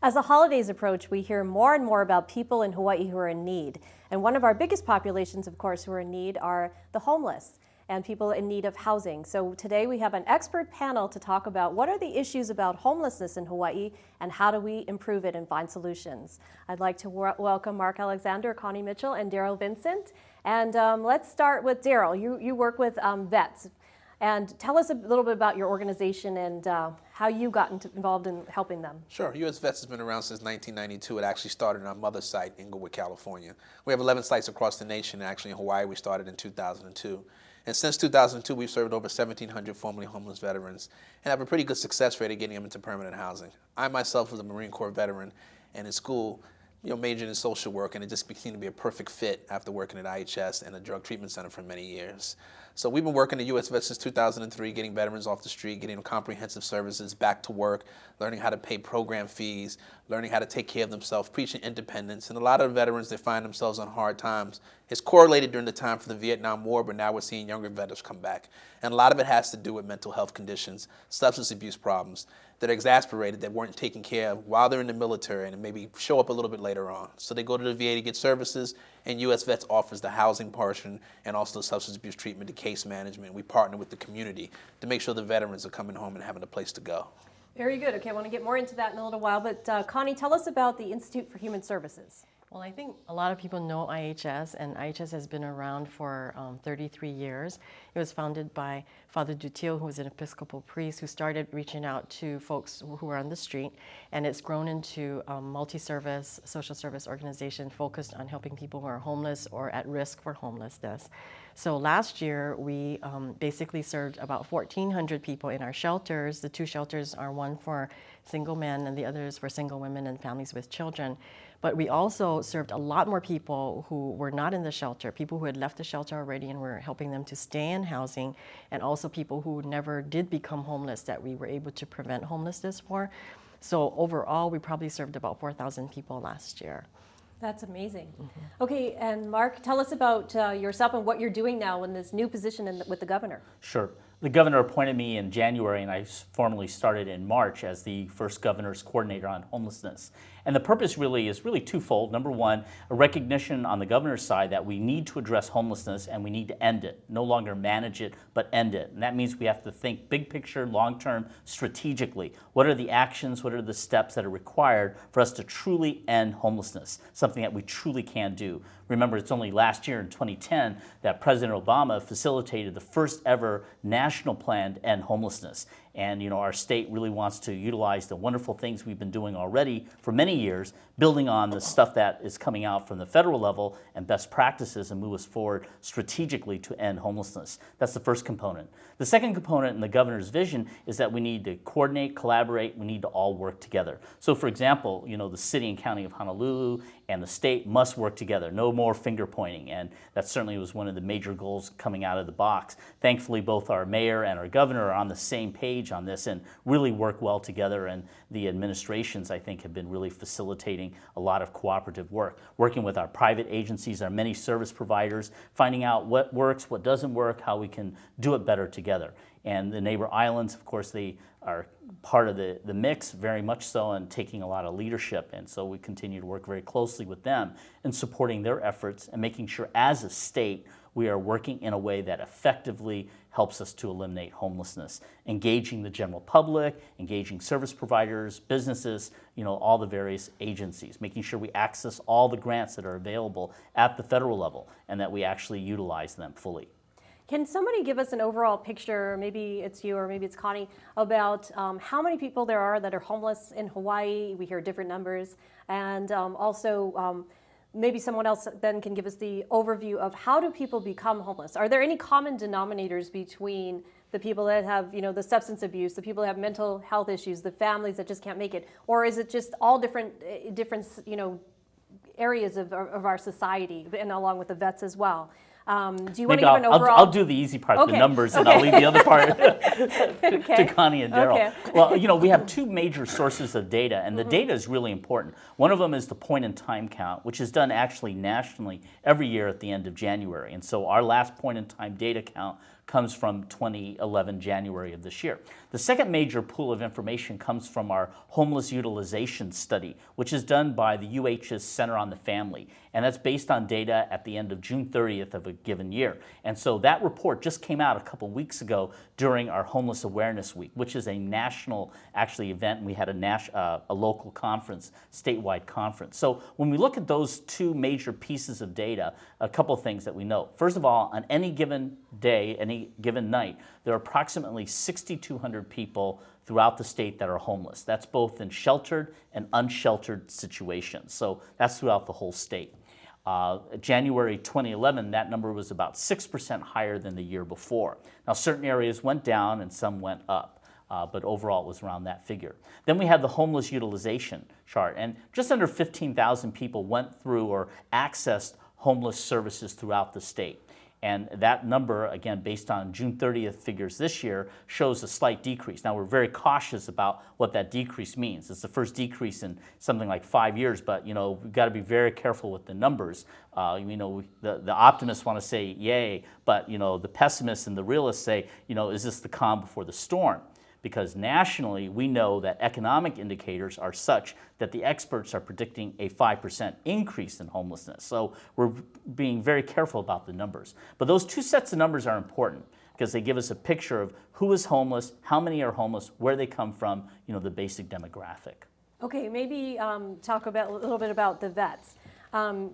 As the holidays approach, we hear more and more about people in Hawaii who are in need. And one of our biggest populations, of course, who are in need are the homeless and people in need of housing. So today we have an expert panel to talk about what are the issues about homelessness in Hawaii and how do we improve it and find solutions. I'd like to welcome Marc Alexander, Connie Mitchell, and Darryl Vincent. And let's start with Darryl. You work with vets. And tell us a little bit about your organization and how you got involved in helping them. Sure. U.S. Vets has been around since 1992. It actually started in our mother's site, Inglewood, California. We have 11 sites across the nation. Actually, in Hawaii, we started in 2002. And since 2002, we've served over 1,700 formerly homeless veterans and have a pretty good success rate of getting them into permanent housing. I myself was a Marine Corps veteran, and in school, majored in social work, and it just seemed to be a perfect fit after working at IHS and a drug treatment center for many years. So we've been working at U.S. Vets since 2003, getting veterans off the street, getting them comprehensive services, back to work, learning how to pay program fees, learning how to take care of themselves, preaching independence. And a lot of the veterans that find themselves on hard times, it's correlated during the time for the Vietnam War, but now we're seeing younger veterans come back. And a lot of it has to do with mental health conditions, substance abuse problems that are exasperated, that weren't taken care of while they're in the military and maybe show up a little bit later on. So they go to the VA to get services, and U.S. Vets offers the housing portion and also the substance abuse treatment, the case management. We partner with the community to make sure the veterans are coming home and having a place to go. Very good. Okay, I want to get more into that in a little while, but Connie, tell us about the Institute for Human Services. Well, I think a lot of people know IHS, and IHS has been around for 33 years. It was founded by Father Dutil, who was an Episcopal priest, who started reaching out to folks who were on the street, and it's grown into a multi-service social service organization focused on helping people who are homeless or at risk for homelessness. So last year, we basically served about 1,400 people in our shelters. The two shelters are one for single men and the other is for single women and families with children. But we also served a lot more people who were not in the shelter, people who had left the shelter already and were helping them to stay in housing, and also people who never did become homeless that we were able to prevent homelessness for. So overall, we probably served about 4,000 people last year. That's amazing. Mm-hmm. Okay, and Marc, tell us about yourself and what you're doing now in this new position with the governor. Sure. The governor appointed me in January, and I formally started in March as the first governor's coordinator on homelessness. And the purpose is twofold. Number one, a recognition on the governor's side that we need to address homelessness and we need to end it, no longer manage it, but end it. And that means we have to think big picture, long-term, strategically. What are the actions, what are the steps that are required for us to truly end homelessness, something that we truly can do? Remember, it's only last year in 2010 that President Obama facilitated the first ever national plan to end homelessness. And our state really wants to utilize the wonderful things we've been doing already for many years, building on the stuff that is coming out from the federal level and best practices, and move us forward strategically to end homelessness. That's the first component. The second component in the governor's vision is that we need to coordinate, collaborate, we need to all work together. So for example, the city and county of Honolulu and the state must work together. No more finger pointing, and that certainly was one of the major goals coming out of the box. Thankfully, both our mayor and our governor are on the same page on this and really work well together, and the administrations, I think, have been really facilitating a lot of cooperative work, working with our private agencies, our many service providers, finding out what works, what doesn't work, how we can do it better together. And the neighbor islands, of course, they are part of the mix, very much so, and taking a lot of leadership. And so we continue to work very closely with them in supporting their efforts and making sure as a state we are working in a way that effectively helps us to eliminate homelessness, engaging the general public, engaging service providers, businesses, all the various agencies, making sure we access all the grants that are available at the federal level and that we actually utilize them fully. Can somebody give us an overall picture, maybe it's you or maybe it's Connie, about how many people there are that are homeless in Hawaii? We hear different numbers. And also maybe someone else then can give us the overview of how do people become homeless? Are there any common denominators between the people that have, the substance abuse, the people that have mental health issues, the families that just can't make it? Or is it just all different areas of our society, and along with the vets as well? Do you want to give an overall? I'll do the easy part, the numbers, and I'll leave the other part to Connie and Darryl. Okay. Well, we have two major sources of data, and the data is really important. One of them is the point-in-time count, which is done actually nationally every year at the end of January. And so our last point-in-time data count comes from 2011, January of this year. The second major pool of information comes from our homeless utilization study, which is done by the UH's Center on the Family. And that's based on data at the end of June 30th of a given year. And so that report just came out a couple weeks ago during our Homeless Awareness Week, which is a national event. And we had a local conference, statewide conference. So when we look at those two major pieces of data, a couple of things that we know. First of all, on any given day, any given night, there are approximately 6,200 people throughout the state that are homeless. That's both in sheltered and unsheltered situations. So that's throughout the whole state. January 2011, that number was about 6% higher than the year before. Now, certain areas went down and some went up, but overall it was around that figure. Then we had the homeless utilization chart, and just under 15,000 people went through or accessed homeless services throughout the state. And that number, again, based on June 30th figures this year, shows a slight decrease. Now, we're very cautious about what that decrease means. It's the first decrease in something like 5 years, but, we've got to be very careful with the numbers. The optimists want to say, yay, but, the pessimists and the realists say, is this the calm before the storm? Because nationally, we know that economic indicators are such that the experts are predicting a 5% increase in homelessness. So we're being very careful about the numbers. But those two sets of numbers are important because they give us a picture of who is homeless, how many are homeless, where they come from, the basic demographic. Okay, maybe talk about a little bit about the vets.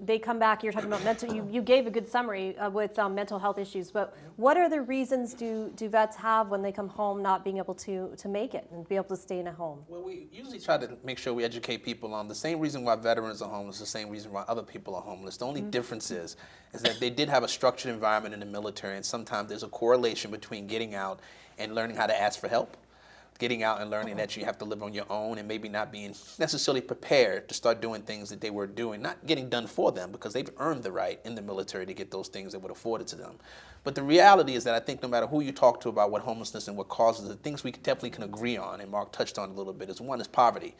They come back, you're talking about mental, you gave a good summary with mental health issues, but what are the reasons do vets have when they come home not being able to make it and be able to stay in a home? Well, we usually try to make sure we educate people on the same reason why veterans are homeless, the same reason why other people are homeless. The only difference is that they did have a structured environment in the military, and sometimes there's a correlation between getting out and learning how to ask for help. Getting out and learning that you have to live on your own and maybe not being necessarily prepared to start doing things that they were doing, not getting done for them because they've earned the right in the military to get those things that were afforded to them. But the reality is that I think no matter who you talk to about what homelessness and what causes it, things we definitely can agree on, and Marc touched on a little bit, is one is poverty.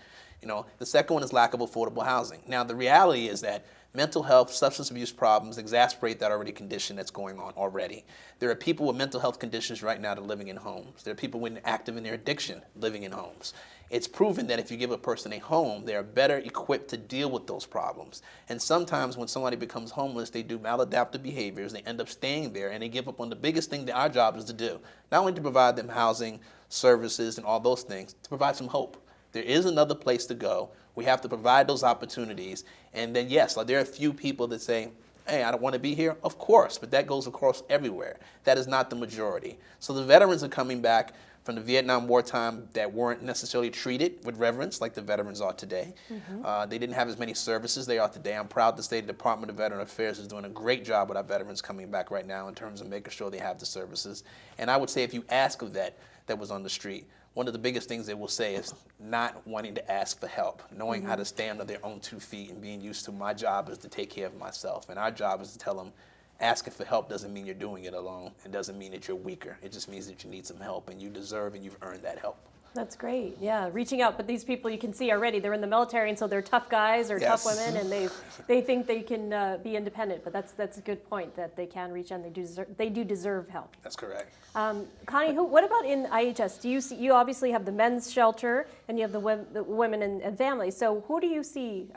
The second one is lack of affordable housing. Now, the reality is that mental health, substance abuse problems exacerbate that already condition that's going on already. There are people with mental health conditions right now that are living in homes. There are people active in their addiction living in homes. It's proven that if you give a person a home, they are better equipped to deal with those problems. And sometimes when somebody becomes homeless, they do maladaptive behaviors, they end up staying there, and they give up on the biggest thing that our job is to do. Not only to provide them housing, services, and all those things, to provide some hope. There is another place to go. We have to provide those opportunities. And then, yes, there are a few people that say, hey, I don't want to be here. Of course, but that goes across everywhere. That is not the majority. So the veterans are coming back from the Vietnam War time that weren't necessarily treated with reverence like the veterans are today. They didn't have as many services they are today. I'm proud to say the Department of Veteran Affairs is doing a great job with our veterans coming back right now in terms of making sure they have the services. And I would say if you ask a vet that was on the street, one of the biggest things they will say is not wanting to ask for help, knowing how to stand on their own 2 feet and being used to my job is to take care of myself. And our job is to tell them asking for help doesn't mean you're doing it alone. It doesn't mean that you're weaker. It just means that you need some help and you deserve and you've earned that help. That's great. Yeah, reaching out. But these people you can see already, they're in the military, and so they're tough guys or tough women, and they think they can be independent. But that's a good point, that they can reach out and they do deserve help. That's correct. Connie, what about in IHS? Do you see, you obviously have the men's shelter and you have the women and families. So who do you see?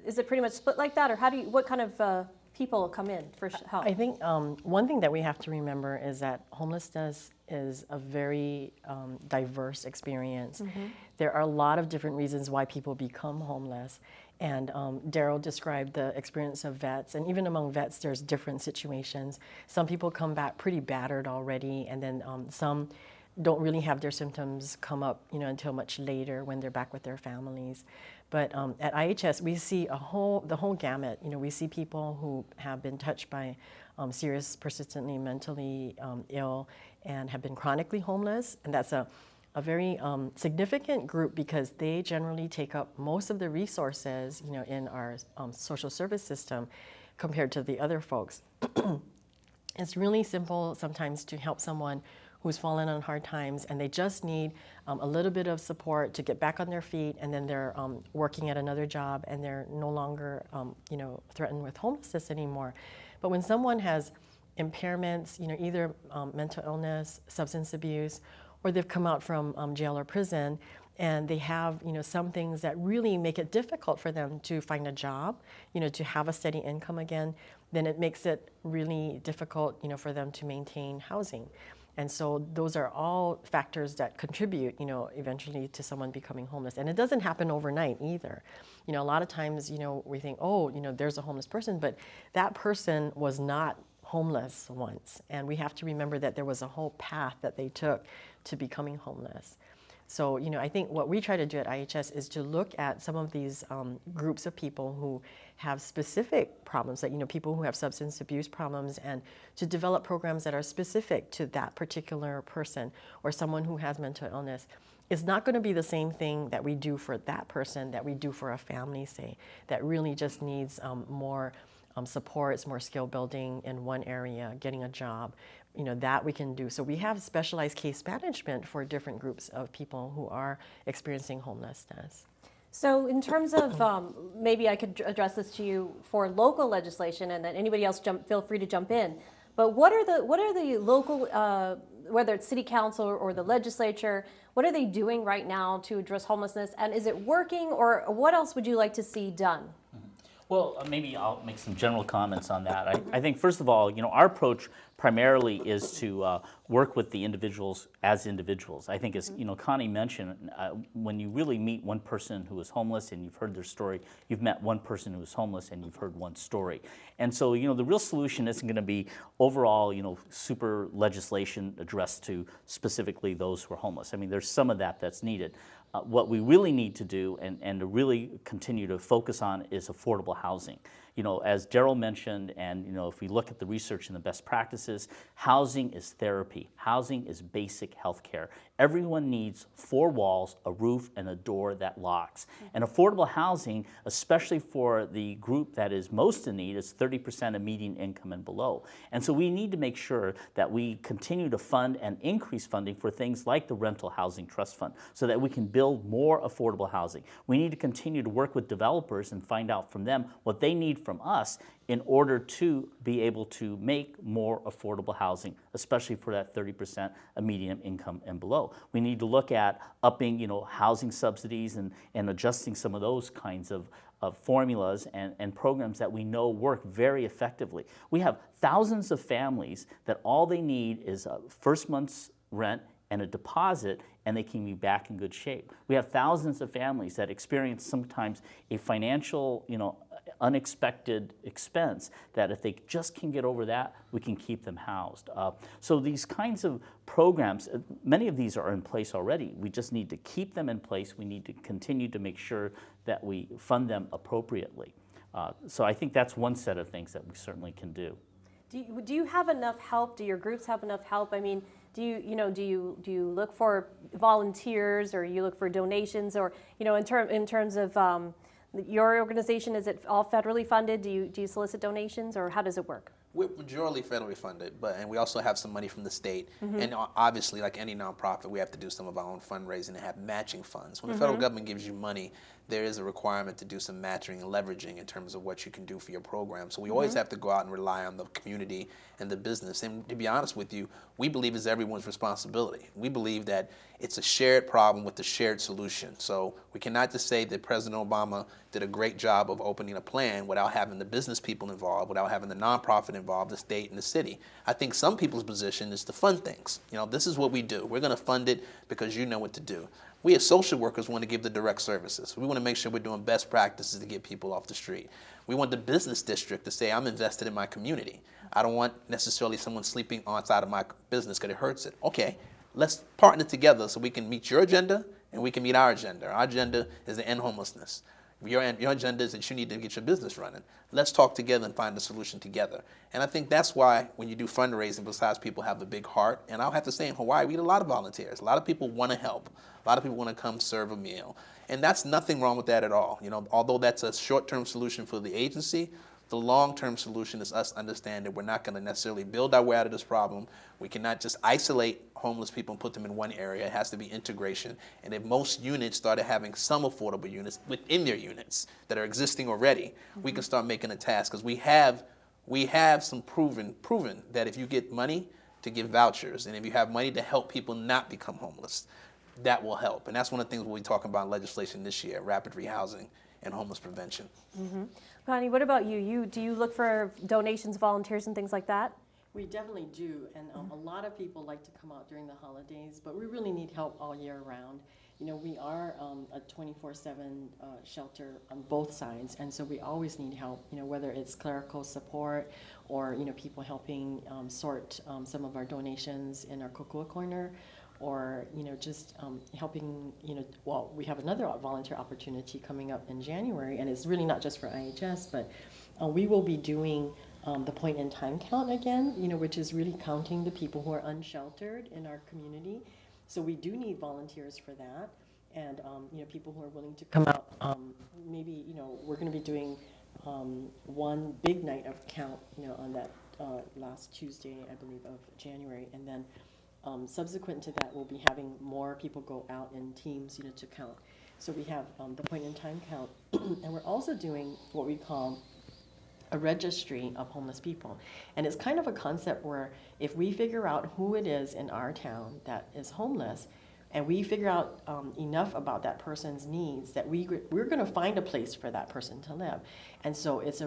Is it pretty much split like that, or what kind of people come in for help? I think one thing that we have to remember is that homelessness is a very diverse experience. There are a lot of different reasons why people become homeless. And Darryl described the experience of vets, and even among vets, there's different situations. Some people come back pretty battered already, and then some don't really have their symptoms come up, until much later when they're back with their families. But at IHS, we see the whole gamut. We see people who have been touched by serious, persistently mentally ill and have been chronically homeless, and that's a very significant group because they generally take up most of the resources, in our social service system compared to the other folks. It's really simple sometimes to help someone who's fallen on hard times and they just need a little bit of support to get back on their feet, and then they're working at another job and they're no longer threatened with homelessness anymore. But when someone has impairments, either mental illness, substance abuse, or they've come out from jail or prison, and they have, some things that really make it difficult for them to find a job, to have a steady income again, then it makes it really difficult, for them to maintain housing. And so those are all factors that contribute, eventually to someone becoming homeless. And it doesn't happen overnight either. A lot of times, we think, oh, there's a homeless person, but that person was not homeless once. And we have to remember that there was a whole path that they took to becoming homeless. So, I think what we try to do at IHS is to look at some of these groups of people who have specific problems, like, people who have substance abuse problems, and to develop programs that are specific to that particular person or someone who has mental illness. It's not going to be the same thing that we do for that person that we do for a family, say, that really just needs more supports, more skill building in one area, getting a job, that we can do. So we have specialized case management for different groups of people who are experiencing homelessness. So in terms of, maybe I could address this to you for local legislation, and then anybody else feel free to jump in. But what are the local, whether it's city council or the legislature, what are they doing right now to address homelessness? And is it working, or what else would you like to see done? Well, maybe I'll make some general comments on that. I think, first of all, our approach primarily is to work with the individuals as individuals. I think, as Connie mentioned, when you really meet one person who is homeless and you've heard their story, you've met one person who is homeless and you've heard one story. And so, the real solution isn't going to be overall, super legislation addressed to specifically those who are homeless. I mean, there's some of that that's needed. What we really need to do and to really continue to focus on is affordable housing. As Darryl mentioned, and if we look at the research and the best practices, housing is therapy. Housing is basic health care. Everyone needs 4 walls, a roof, and a door that locks. And affordable housing, especially for the group that is most in need, is 30% of median income and below. And so we need to make sure that we continue to fund and increase funding for things like the Rental Housing Trust Fund so that we can build more affordable housing. We need to continue to work with developers and find out from them what they need from us in order to be able to make more affordable housing, especially for that 30% of median income and below. We need to look at upping, housing subsidies and adjusting some of those kinds of formulas and programs that we know work very effectively. We have thousands of families that all they need is a first month's rent and a deposit, and they can be back in good shape. We have thousands of families that experience sometimes a financial, unexpected expense that if they just can get over that, we can keep them housed. So these kinds of programs, many of these are in place already. We just need to keep them in place. We need to continue to make sure that we fund them appropriately. So I think that's one set of things that we certainly can do. Do you have enough help? Do your groups have enough help? I mean, do you look for volunteers, or you look for donations, or in terms of your organization, is it all federally funded? Do you solicit donations, or how does it work? We're majorly federally funded, and we also have some money from the state. And obviously, like any nonprofit, we have to do some of our own fundraising and have matching funds. When the federal government gives you money, there is a requirement to do some matching and leveraging in terms of what you can do for your program. So we always have to go out and rely on the community and the business. And to be honest with you, we believe it's everyone's responsibility. We believe that it's a shared problem with a shared solution. So we cannot just say that President Obama did a great job of opening a plan without having the business people involved, without having the nonprofit involved, the state and the city. I think some people's position is to fund things. This is what we do. We're going to fund it because you know what to do. We as social workers want to give the direct services. We want to make sure we're doing best practices to get people off the street. We want the business district to say, I'm invested in my community. I don't want necessarily someone sleeping outside of my business because it hurts it. Okay, let's partner together so we can meet your agenda and we can meet our agenda. Our agenda is to end homelessness. Your agenda is that you need to get your business running. Let's talk together and find a solution together. And I think that's why when you do fundraising, besides people have a big heart, and I'll have to say in Hawaii, we get a lot of volunteers. A lot of people want to help. A lot of people want to come serve a meal. And that's nothing wrong with that at all. Although that's a short-term solution for the agency, the long-term solution is us understanding we're not going to necessarily build our way out of this problem. We cannot just isolate homeless people and put them in one area. It has to be integration. And if most units started having some affordable units within their units that are existing already, we can start making a task, because we have We have some proven that if you get money to give vouchers, and if you have money to help people not become homeless, that will help. And that's one of the things we'll be talking about in legislation this year, rapid rehousing and homeless prevention. Connie, what about you? Do you look for donations, volunteers, and things like that? We definitely do, and a lot of people like to come out during the holidays, but we really need help all year round. You know, we are a 24/7 shelter on both sides, and so we always need help, you know, whether it's clerical support or, you know, people helping sort some of our donations in our Kokua Corner, or, you know, just helping, you know, well, we have another volunteer opportunity coming up in January, and it's really not just for IHS, but we will be doing the point in time count again, you know, which is really counting the people who are unsheltered in our community. So we do need volunteers for that, and you know, people who are willing to come out. Maybe, you know, we're going to be doing one big night of count, you know, on that last Tuesday, I believe, of January, and then subsequent to that, we'll be having more people go out in teams, you know, to count. So we have the point in time count, and we're also doing what we call a registry of homeless people. And it's kind of a concept where if we figure out who it is in our town that is homeless, and we figure out enough about that person's needs, that we're going to find a place for that person to live. And so it's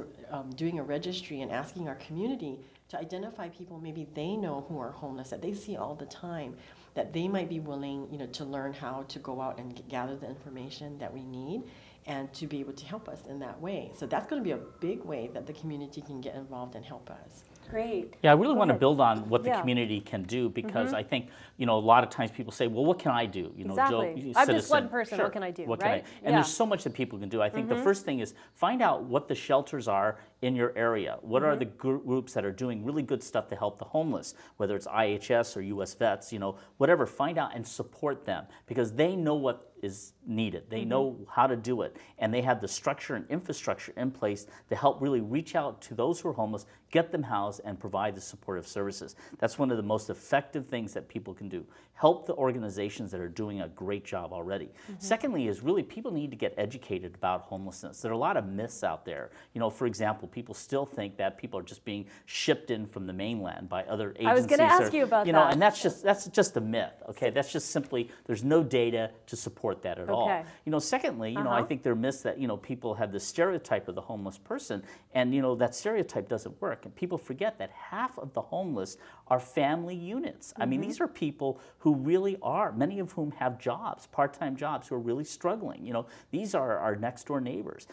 doing a registry and asking our community to identify people maybe they know who are homeless, that they see all the time, that they might be willing, you know, to learn how to go out and gather the information that we need, and to be able to help us in that way. So that's going to be a big way that the community can get involved and help us. Great. Yeah, I really want to ahead. build on what the Yeah. community can do, because I think, you know, a lot of times people say, well, what can I do? You know, Exactly. Joe, I'm just citizen, one person, what can I do, What right? can I? And Yeah. there's so much that people can do. I think the first thing is find out what the shelters are in your area. What are the groups that are doing really good stuff to help the homeless, whether it's IHS or US Vets, you know, whatever. Find out and support them, because they know what is needed. They know how to do it, and they have the structure and infrastructure in place to help really reach out to those who are homeless, get them housed, and provide the supportive services. That's one of the most effective things that people can do. Help the organizations that are doing a great job already. Secondly is really people need to get educated about homelessness. There are a lot of myths out there. You know, for example, people still think that people are just being shipped in from the mainland by other agencies. I was going to ask you about you know, that. and that's just a myth. Okay, that's just simply, there's no data to support that at all. Okay. You know, secondly, you know, I think there are myths that, you know, people have this stereotype of the homeless person, and, you know, that stereotype doesn't work. And people forget that half of the homeless are family units. I mean, these are people who really are, many of whom have jobs, part-time jobs, who are really struggling. You know, these are our next-door neighbors.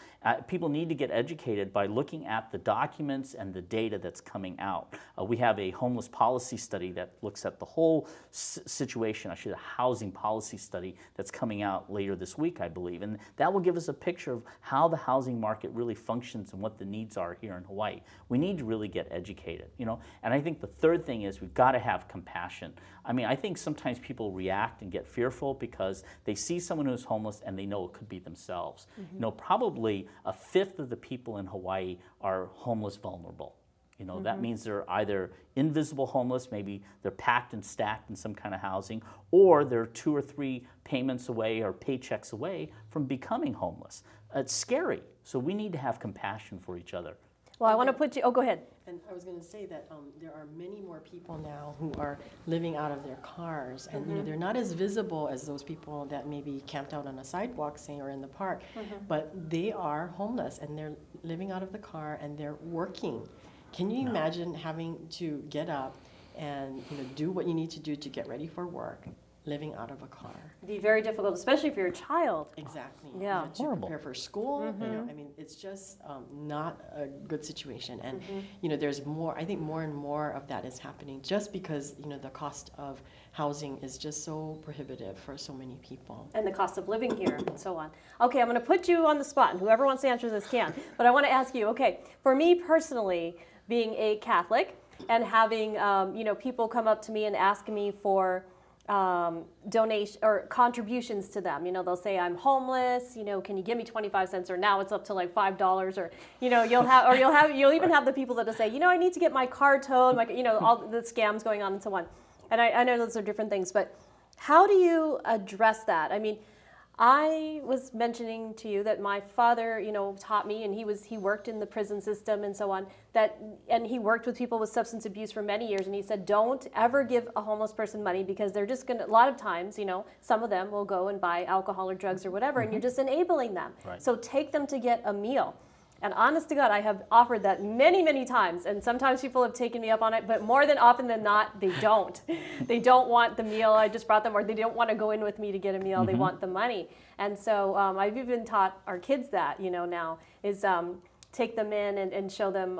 People need to get educated by looking at the documents and the data that's coming out. We have a homeless policy study that looks at the whole situation, actually a housing policy study that's coming out later this week, I believe. And that will give us a picture of how the housing market really functions and what the needs are here in Hawaii. We need to really get educated, you know. And I think the third thing is we've got to have compassion. I mean, I think sometimes people react and get fearful because they see someone who's homeless and they know it could be themselves. You know, probably a fifth of the people in Hawaii are homeless vulnerable. You know, that means they're either invisible homeless, maybe they're packed and stacked in some kind of housing, or they're 2 or 3 payments away or paychecks away from becoming homeless. It's scary. So we need to have compassion for each other. Well, I want to put you, oh, go ahead. And I was going to say that there are many more people now who are living out of their cars, and you know, they're not as visible as those people that maybe camped out on a sidewalk, say, or in the park, but they are homeless and they're living out of the car and they're working. Can you imagine having to get up and, you know, do what you need to do to get ready for work, living out of a car? It'd be very difficult, especially if you're a child. Exactly. Yeah. You know, to Horrible. prepare for school. You know, I mean, it's just not a good situation. And you know, there's more. I think more and more of that is happening just because, you know, the cost of housing is just so prohibitive for so many people. And the cost of living here and so on. Okay, I'm going to put you on the spot, and whoever wants to answer this can. But I want to ask you, okay, for me personally, being a Catholic and having you know, people come up to me and ask me for donation or contributions to them. You know, they'll say, I'm homeless, you know, can you give me 25 cents, or now it's up to like $5, or, you know, you'll even have the people that will say, you know, I need to get my car towed, like, you know, all the scams going on and so on. And I know those are different things, but how do you address that? I mean, I was mentioning to you that my father, taught me, and he worked in the prison system and so on, and he worked with people with substance abuse for many years, and he said, don't ever give a homeless person money, because they're just going to, a lot of times, some of them will go and buy alcohol or drugs or whatever, and you're just enabling them. Right. So take them to get a meal. And honest to God, I have offered that many, many times, and sometimes people have taken me up on it, but more than often than not, they don't. They don't want the meal I just brought them, or they don't want to go in with me to get a meal. They want the money. And so I've even taught our kids that, now, is take them in and show them,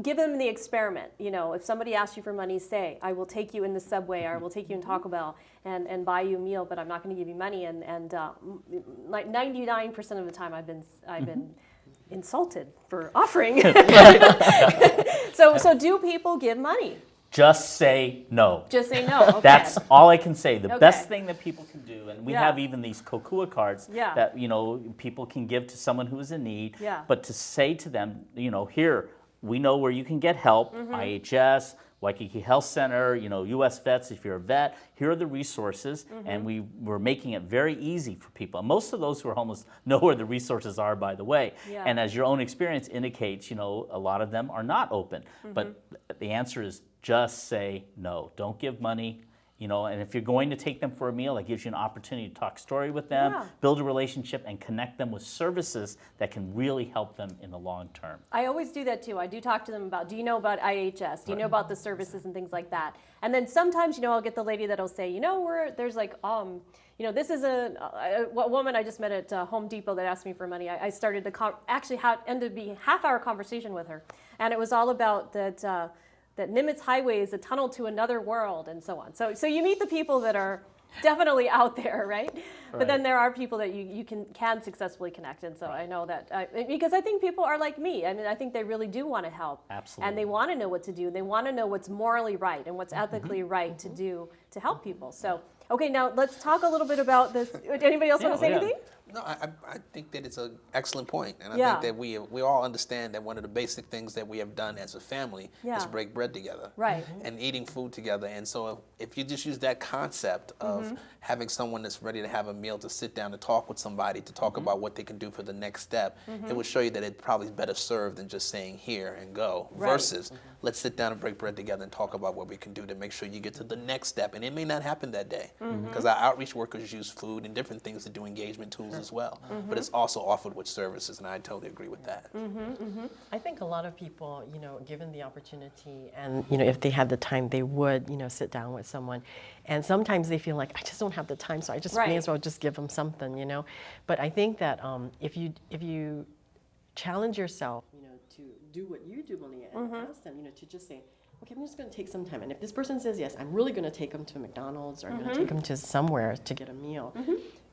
give them the experiment. If somebody asks you for money, say, I will take you in the subway, or I will take you in Taco Bell and buy you a meal, but I'm not going to give you money. And like 99% of the time, I've been insulted for offering. So do people give money? Just say no. Just say no. Okay. That's all I can say. The Okay. best thing that people can do, and we Yeah. have even these Kokua cards Yeah. that people can give to someone who is in need. Yeah. But to say to them, here, we know where you can get help. IHS, Waikiki Health Center, U.S. Vets. If you're a vet, here are the resources, and we're making it very easy for people. And most of those who are homeless know where the resources are, by the way. Yeah. And as your own experience indicates, a lot of them are not open. But the answer is just say no. Don't give money. And if you're going to take them for a meal, that gives you an opportunity to talk story with them, Yeah. build a relationship, and connect them with services that can really help them in the long term. I always do that too. I do talk to them about, do you know about IHS? Do you know about the services and things like that? And then sometimes, I'll get the lady that'll say, there's like, this is a woman I just met at Home Depot that asked me for money. I started ended up being a half-hour conversation with her, and it was all about that. That Nimitz Highway is a tunnel to another world, and so on. So you meet the people that are definitely out there, right? But then there are people that you can successfully connect, and so I know that because I think people are like me. I mean, I think they really do want to help, Absolutely. and they want to know what to do. They want to know what's morally right and what's ethically right to do to help people. So, okay, now let's talk a little bit about this. Anybody else want to say anything? No, I think that it's an excellent point, and I Yeah. think that we all understand that one of the basic things that we have done as a family Yeah. is break bread together, Right. and eating food together. And so if you just use that concept of having someone that's ready to have a meal, to sit down to talk with somebody, to talk about what they can do for the next step, it will show you that it's probably better served than just saying here and go, Right. versus let's sit down and break bread together and talk about what we can do to make sure you get to the next step. And it may not happen that day, because our outreach workers use food and different things to do engagement tools as well. But it's also offered with services, and I totally agree with that. I think a lot of people, given the opportunity and, if they had the time, they would, sit down with someone. And sometimes they feel like, I just don't have the time, so I just may as well just give them something, But I think that if you challenge yourself, to do what you do, Malia, and ask them, to just say, okay, I'm just going to take some time. And if this person says yes, I'm really going to take them to McDonald's, or I'm going to take them to somewhere to get a meal,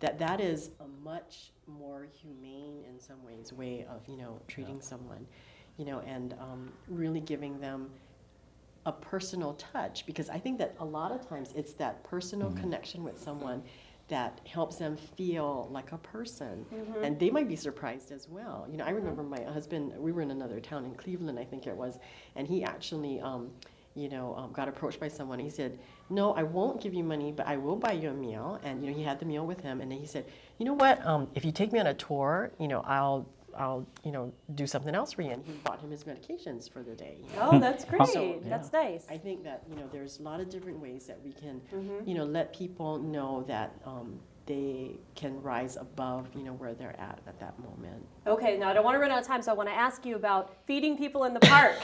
that is a much more humane, in some ways, way of, treating someone, and really giving them a personal touch. Because I think that a lot of times it's that personal connection with someone that helps them feel like a person. And they might be surprised as well. I remember my husband, we were in another town in Cleveland, I think it was, and he actually got approached by someone. He said, no, I won't give you money, but I will buy you a meal. And he had the meal with him, and then he said, you know what, if you take me on a tour, I'll do something else for you. And he bought him his medications for the day. Oh, that's great. So, That's nice. I think that, there's a lot of different ways that we can, let people know that they can rise above, where they're at that moment. Okay, now I don't want to run out of time, so I want to ask you about feeding people in the park.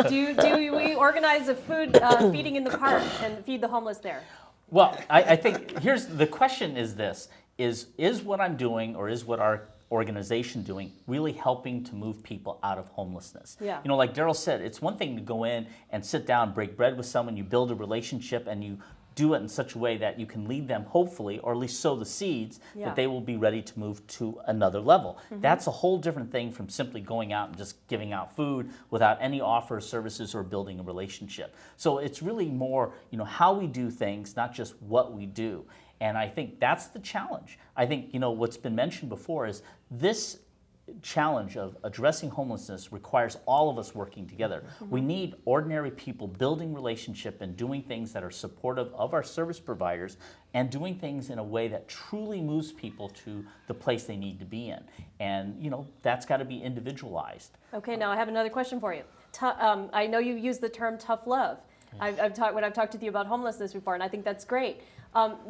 do we organize a food feeding in the park and feed the homeless there? Well, I think the question is this, is what I'm doing, or is what our organization doing really helping to move people out of homelessness? Yeah. Like Darryl said, it's one thing to go in and sit down, break bread with someone, you build a relationship, and you do it in such a way that you can lead them, hopefully, or at least sow the seeds that they will be ready to move to another level. That's a whole different thing from simply going out and just giving out food without any offer of services or building a relationship. So it's really more, how we do things, not just what we do. And I think that's the challenge. I think, what's been mentioned before is this challenge of addressing homelessness requires all of us working together. We need ordinary people building relationship and doing things that are supportive of our service providers and doing things in a way that truly moves people to the place they need to be in. And, you know, that's got to be individualized. Okay, now I have another question for you. I know you use the term tough love. I've talked with you about homelessness before, and I think that's great.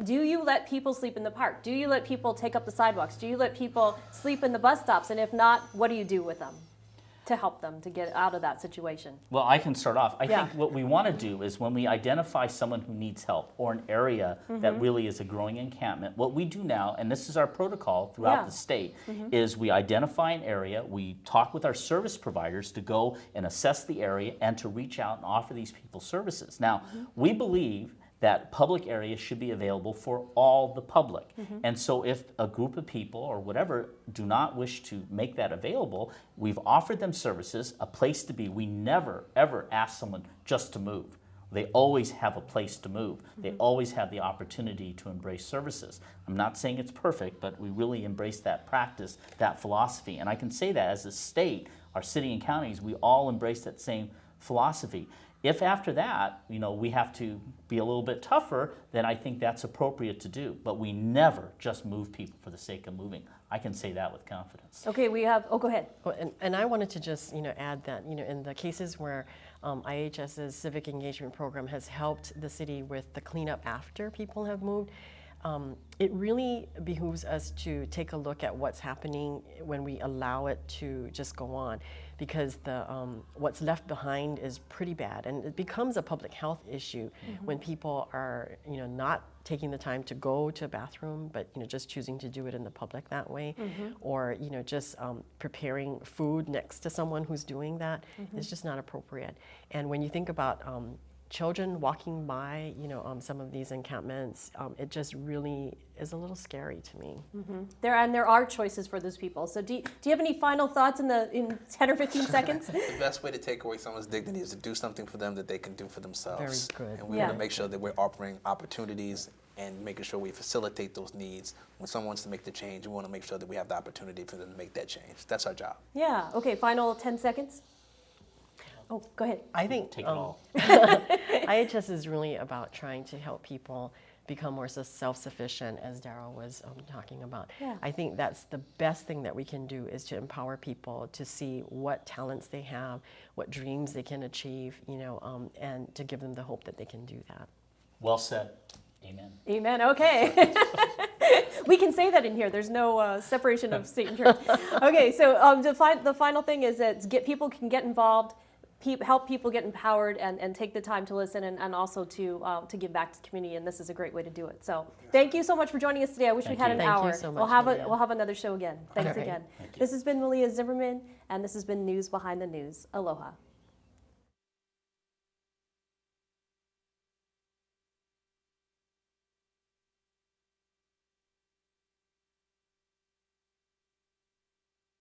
Do you let people sleep in the park? Do you let people take up the sidewalks? Do you let people sleep in the bus stops? And if not, what do you do with them to help them to get out of that situation? Well, I can start off. I Yeah. think what we want to do is when we identify someone who needs help or an area that really is a growing encampment, what we do now, and this is our protocol throughout Yeah. the state, is we identify an area, we talk with our service providers to go and assess the area and to reach out and offer these people services. Now, we believe that public areas should be available for all the public. And so if a group of people or whatever do not wish to make that available, we've offered them services, a place to be. We never, ever ask someone just to move. They always have a place to move. They always have the opportunity to embrace services. I'm not saying it's perfect, but we really embrace that practice, that philosophy. And I can say that as a state, our city and counties, we all embrace that same philosophy. If after that, you know, we have to be a little bit tougher, then I think that's appropriate to do. But we never just move people for the sake of moving. I can say that with confidence. Okay, we have, go ahead. Well, and I wanted to just, add that, in the cases where IHS's civic engagement program has helped the city with the cleanup after people have moved, it really behooves us to take a look at what's happening when we allow it to just go on, because what's left behind is pretty bad, and it becomes a public health issue when people are not taking the time to go to a bathroom, but just choosing to do it in the public that way, or just preparing food next to someone who's doing that is just not appropriate. And when you think about children walking by, some of these encampments, it just really is a little scary to me. There are choices for those people. So do you have any final thoughts in 10 or 15 seconds? The best way to take away someone's dignity is to do something for them that they can do for themselves. Very good. And we want to make sure that we're offering opportunities and making sure we facilitate those needs. When someone wants to make the change, we want to make sure that we have the opportunity for them to make that change. That's our job. Yeah, okay, final 10 seconds. Oh, go ahead. I think Take it all. IHS is really about trying to help people become more self-sufficient, as Darryl was talking about. Yeah. I think that's the best thing that we can do, is to empower people to see what talents they have, what dreams they can achieve, and to give them the hope that they can do that. Well said. Amen. Amen, okay. We can say that in here. There's no separation of state and church. Okay, so the final thing is that people can get involved, help people get empowered, and take the time to listen, and also to give back to the community, and this is a great way to do it. So thank you so much for joining us today. I wish we had an Thank hour. you so much, We'll have another show again. Thanks again. Thank you. This has been Malia Zimmerman, and this has been News Behind the News. Aloha.